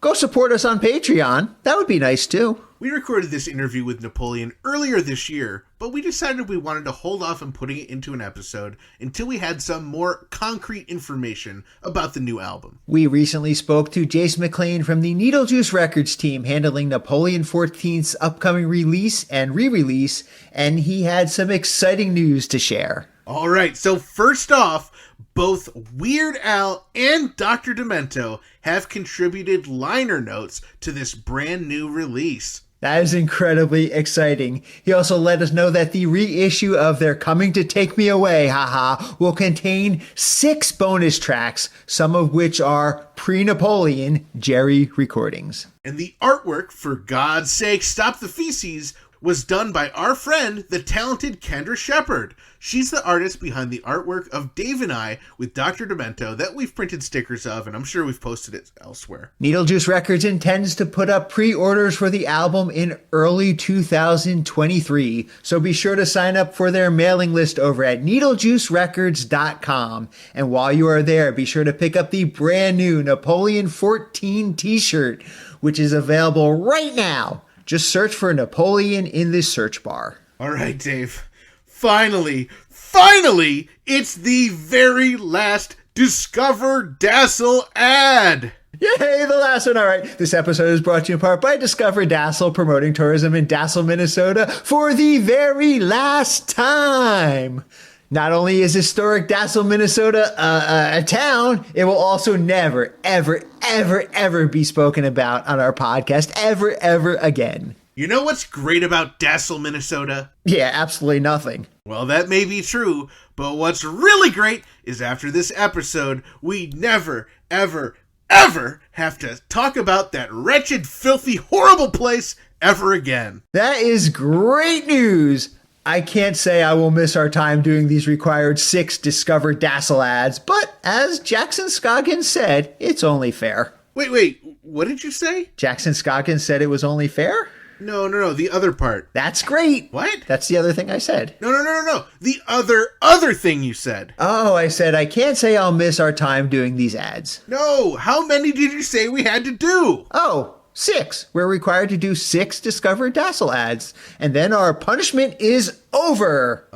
go support us on Patreon. That would be nice too. We recorded this interview with Napoleon earlier this year, but we decided we wanted to hold off on putting it into an episode until we had some more concrete information about the new album. We recently spoke to Jason McLean from the Needlejuice Records team handling Napoleon XIV's upcoming release and re-release, and he had some exciting news to share. All right, so first off, both Weird Al and Dr. Demento have contributed liner notes to this brand new release. That is incredibly exciting. He also let us know that the reissue of They're Coming to Take Me Away, Ha-Haaa, will contain 6 bonus tracks, some of which are pre-Napoleon Jerry recordings. And the artwork, For God's Sake, Stop the Feces, was done by our friend, the talented Kendra Shepard. She's the artist behind the artwork of Dave and I with Dr. Demento that we've printed stickers of, and I'm sure we've posted it elsewhere. Needlejuice Records intends to put up pre-orders for the album in early 2023, so be sure to sign up for their mailing list over at needlejuicerecords.com. And while you are there, be sure to pick up the brand new Napoleon XIV t-shirt, which is available right now. Just search for Napoleon in the search bar. All right, Dave. Finally, it's the very last Discover Dazzle ad. Yay, the last one. All right. This episode is brought to you in part by Discover Dazzle, promoting tourism in Dazzle, Minnesota for the very last time. Not only is historic Dazzle, Minnesota a town, it will also never, ever, ever, ever be spoken about on our podcast ever again. You know what's great about Dazzle, Minnesota? Yeah, absolutely nothing. Well, that may be true, but what's really great is after this episode, we never, ever, ever have to talk about that wretched, filthy, horrible place ever again. That is great news. I can't say I will miss our time doing these required 6 Discover Dazzle ads, but as Jackson Scoggins said, it's only fair. Wait, what did you say? Jackson Scoggins said it was only fair? No, the other part. That's great. What? That's the other thing I said. No. The other thing you said. Oh, I said I can't say I'll miss our time doing these ads. No, how many did you say we had to do? Oh, 6. We're required to do 6 Discover Dazzle ads, and then our punishment is over.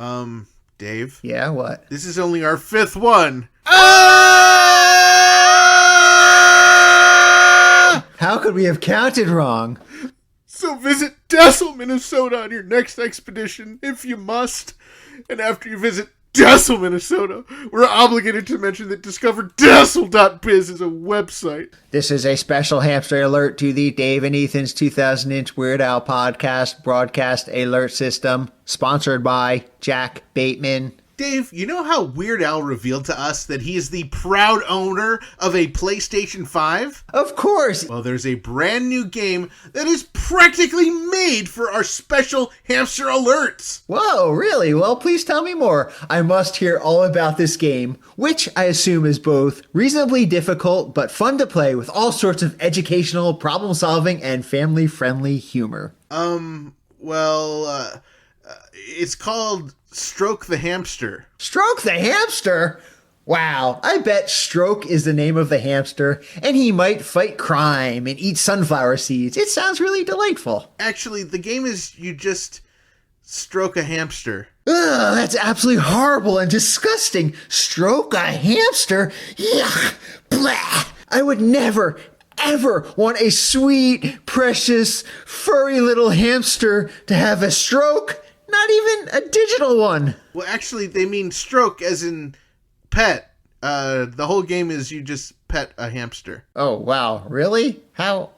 Dave? Yeah, what? This is only our 5th one. How could we have counted wrong? So visit Dazzle, Minnesota on your next expedition, if you must. And after you visit Dazzle, Minnesota, we're obligated to mention that discoverdazzle.biz is a website. This is a special hamster alert to the Dave and Ethan's 2000-inch Weird Al podcast broadcast alert system, sponsored by Jack Bateman. Dave, you know how Weird Al revealed to us that he is the proud owner of a PlayStation 5? Of course! Well, there's a brand new game that is practically made for our special hamster alerts. Whoa, really? Well, please tell me more. I must hear all about this game, which I assume is both reasonably difficult but fun to play with all sorts of educational, problem-solving, and family-friendly humor. It's called Stroke the Hamster. Stroke the Hamster? Wow, I bet Stroke is the name of the hamster, and he might fight crime and eat sunflower seeds. It sounds really delightful. Actually, the game is you just stroke a hamster. Ugh, that's absolutely horrible and disgusting. Stroke a hamster? Yuck, blah. I would never, ever want a sweet, precious, furry little hamster to have a stroke. Not even a digital one. Well, actually, they mean stroke as in pet. The whole game is you just pet a hamster. Oh, wow. Really? How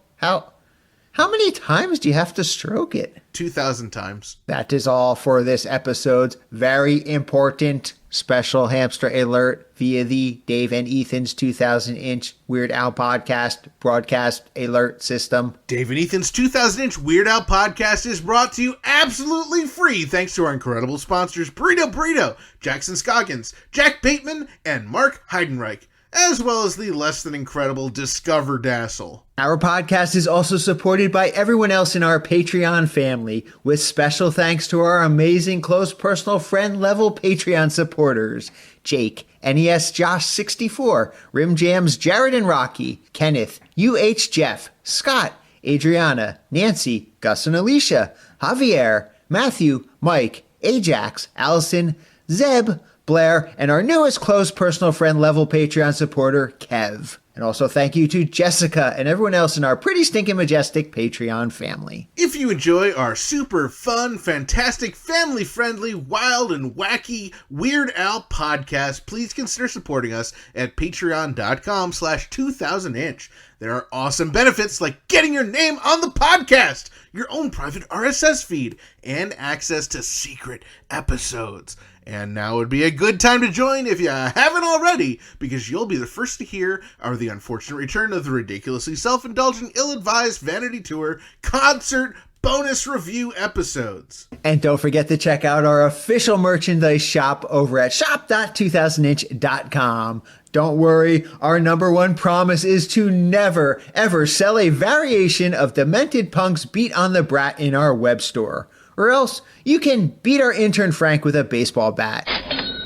many times do you have to stroke it? 2,000 times. That is all for this episode's very important special hamster alert via the Dave and Ethan's 2000-inch Weird Al podcast broadcast alert system. Dave and Ethan's 2000-inch Weird Al podcast is brought to you absolutely free thanks to our incredible sponsors Burrito, Jackson Scoggins, Jack Bateman, and Mark Heidenreich, as well as the less than incredible Discover Dazzle. Our podcast is also supported by everyone else in our Patreon family, with special thanks to our amazing close personal friend level Patreon supporters: Jake, NES Josh 64, Rim Jams Jared and Rocky, Kenneth, UH Jeff, Scott, Adriana, Nancy, Gus and Alicia, Javier, Matthew, Mike, Ajax, Allison, Zeb, Blair, and our newest close personal friend level Patreon supporter, Kev. And also thank you to Jessica and everyone else in our pretty stinking majestic Patreon family. If you enjoy our super fun, fantastic, family-friendly, wild, and wacky Weird Al podcast, please consider supporting us at patreon.com/2000inch. There are awesome benefits like getting your name on the podcast, your own private RSS feed, and access to secret episodes. And now would be a good time to join if you haven't already, because you'll be the first to hear of the unfortunate return of the ridiculously self-indulgent, ill-advised Vanity Tour concert bonus review episodes. And don't forget to check out our official merchandise shop over at shop.2000inch.com. Don't worry, our number one promise is to never, ever sell a variation of Demented Punk's Beat on the Brat in our web store. Or else you can beat our intern Frank with a baseball bat.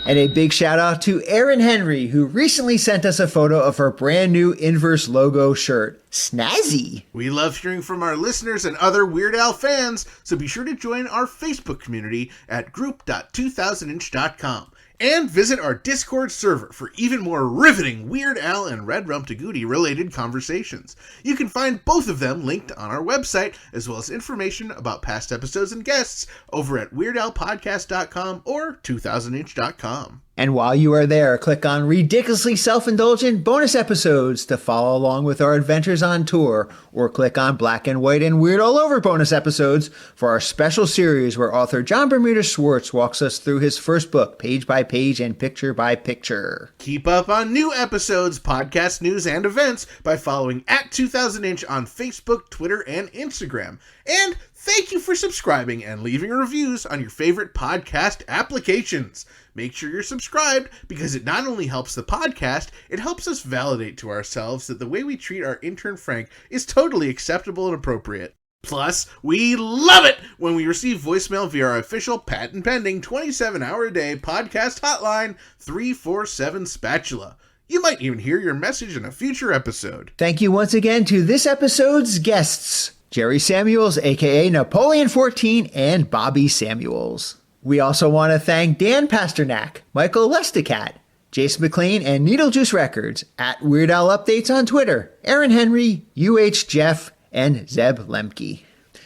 And a big shout out to Erin Henry, who recently sent us a photo of her brand new Inverse logo shirt. Snazzy! We love hearing from our listeners and other Weird Al fans, so be sure to join our Facebook community at group.2000inch.com. And visit our Discord server for even more riveting Weird Al and Red Rum Tagootie related conversations. You can find both of them linked on our website, as well as information about past episodes and guests over at weirdalpodcast.com or 2000inch.com. And while you are there, click on Ridiculously Self-Indulgent bonus episodes to follow along with our adventures on tour, or click on Black and White and Weird All Over bonus episodes for our special series where author John Bermuda Schwartz walks us through his first book, page by page and picture by picture. Keep up on new episodes, podcast news, and events by following at 2000inch on Facebook, Twitter, and Instagram. And thank you for subscribing and leaving reviews on your favorite podcast applications. Make sure you're subscribed because it not only helps the podcast, it helps us validate to ourselves that the way we treat our intern Frank is totally acceptable and appropriate. Plus, we love it when we receive voicemail via our official patent-pending 27-hour-a-day podcast hotline, 347 Spatula. You might even hear your message in a future episode. Thank you once again to this episode's guests, Jerry Samuels, aka Napoleon XIV, and Bobbie Samuels. We also want to thank Dan Pasternak, Michael Lesticat, Jason McLean, and Needlejuice Records, at Weird Al Updates on Twitter, Aaron Henry, UH Jeff, and Zeb Lemke.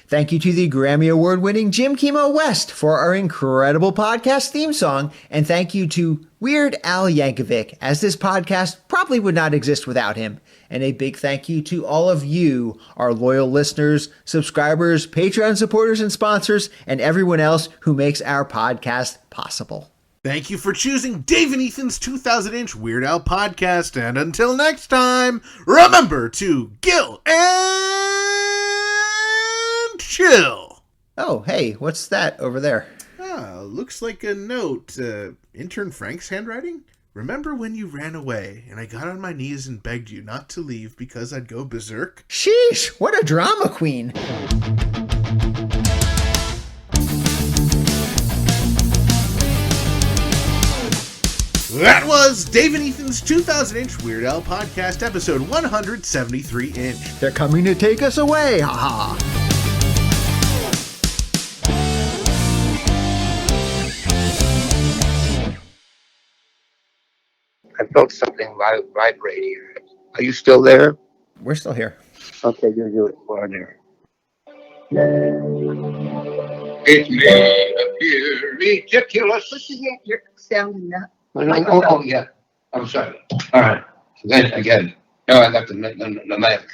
Thank you to the Grammy Award-winning Jim Kimo West for our incredible podcast theme song, and thank you to Weird Al Yankovic, as this podcast probably would not exist without him. And a big thank you to all of you, our loyal listeners, subscribers, Patreon supporters and sponsors, and everyone else who makes our podcast possible. Thank you for choosing Dave and Ethan's 2000-inch Weird Al podcast, and until next time, remember to gill and chill. Oh, hey, what's that over there? Looks like a note. Intern Frank's handwriting? Remember when you ran away, and I got on my knees and begged you not to leave because I'd go berserk? Sheesh, what a drama queen. That was Dave and Ethan's 2000-inch Weird Al podcast, episode 173-inch. They're coming to take us away, Ha-Haaa. I felt something vibrating here. Are you still there? We're still here. Okay, you're there. It's me, appear ridiculous. You're sounding up. Oh, yeah. I'm sorry. All right. Then again. No, I got the mic.